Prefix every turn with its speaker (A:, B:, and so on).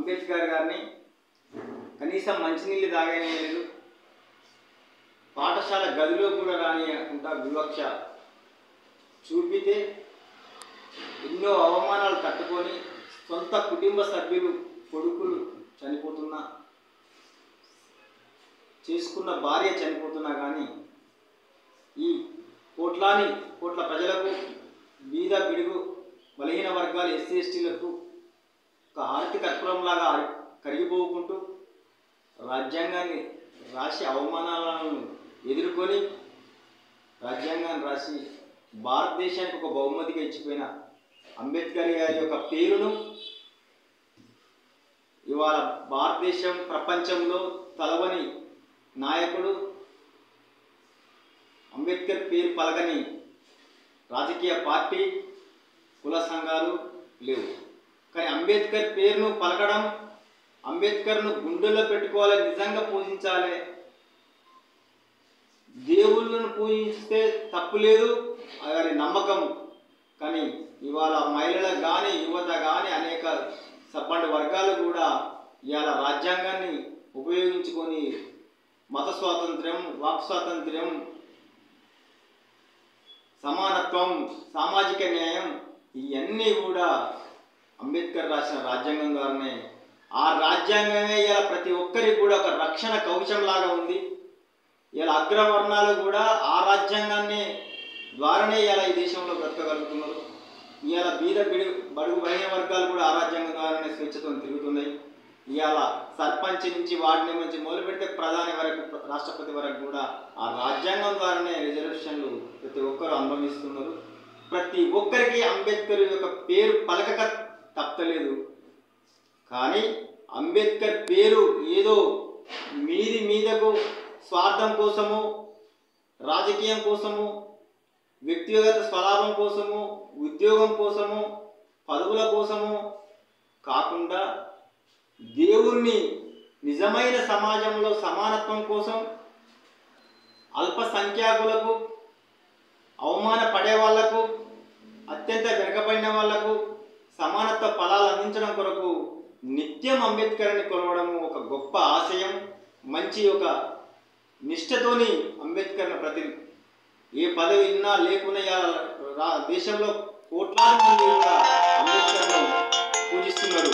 A: అంబేద్కర్ గారిని కనీసం మంచినీళ్ళు తాగలేదు, పాఠశాల గదిలో కూడా రానియకుండా వివక్ష చూపితే ఎన్నో అవమానాలు తట్టుకొని సొంత కుటుంబ సభ్యులు కొడుకులు చనిపోతున్నా, చేసుకున్న భార్య చనిపోతున్నా కానీ ఈ కోట్ల ప్రజలకు బీద బిడుగు బలహీన వర్గాలు ఎస్సీ ఎస్టీలకు ఒక ఆర్తి కర్పూరంలాగా కరిగిపోకుంటూ రాజ్యాంగాన్ని రాసి అవమానాలను ఎదుర్కొని రాజ్యాంగాన్ని రాసి భారతదేశానికి ఒక బహుమతిగా ఇచ్చిపోయిన అంబేద్కర్ గారి యొక్క పేరును ఇవాళ భారతదేశం ప్రపంచంలో తలవని నాయకుడు, అంబేద్కర్ పేరు పలకని రాజకీయ పార్టీ కుల సంఘాలు లేవు. కానీ అంబేద్కర్ పేరును పలకడం, అంబేద్కర్ను గుండెల్లో పెట్టుకోవాలి, నిజంగా పూజించాలి, దేవుళ్ళను పూజిస్తే తప్పు లేదు అని నమ్మకం. కానీ ఇవాళ మహిళలకు కానీ యువత కానీ అనేక సబ్బండ వర్గాలు కూడా ఇవాళ రాజ్యాంగాన్ని ఉపయోగించుకొని మత స్వాతంత్ర్యం, వాక్ స్వాతంత్ర్యం, సమానత్వం, సామాజిక న్యాయం ఇవన్నీ కూడా అంబేద్కర్ రాసిన రాజ్యాంగం ద్వారానే. ఆ రాజ్యాంగమే ఇలా ప్రతి ఒక్కరికి కూడా ఒక రక్షణ కవచంలాగా ఉంది. ఇలా అగ్రవర్ణాలు కూడా ఆ రాజ్యాంగాన్ని ద్వారానే ఇలా ఈ దేశంలో బ్రతకగలుగుతున్నారు. ఇవాళ బడుగు బలహీన వర్గాలు కూడా ఆ రాజ్యాంగం ద్వారానే స్వేచ్ఛతో తిరుగుతున్నాయి. ఇవాళ సర్పంచ్ నుంచి వార్డు నుంచి మొదలు పెడితే ప్రధాని వరకు, రాష్ట్రపతి వరకు కూడా ఆ రాజ్యాంగం ద్వారానే రిజర్వేషన్లు ప్రతి ఒక్కరు అనుభవిస్తున్నారు. ప్రతి ఒక్కరికి అంబేద్కర్ యొక్క పేరు పలకక తప్పలేదు. కానీ అంబేద్కర్ పేరు ఏదో మీదకు స్వార్థం కోసము, రాజకీయం కోసము, వ్యక్తిగత స్వలాభం కోసము, ఉద్యోగం కోసము, పదవుల కోసము కాకుండా దేవుణ్ణి నిజమైన సమాజంలో సమానత్వం కోసం, అల్పసంఖ్యాకులకు, అవమానపడే వాళ్లకు, అత్యంత వెనుకబడిన వాళ్లకు సమానత్వ ఫలాలు అందించడం కొరకు నిత్యం అంబేద్కర్ని కొలవడం ఒక గొప్ప ఆశయం. మంచి ఒక నిష్ఠతోని అంబేద్కర్ని ఏ పదవి ఉన్నా లేకున్నా దేశంలో కోట్లాది మంది కూడా అంబేద్కర్ను పూజిస్తున్నారు.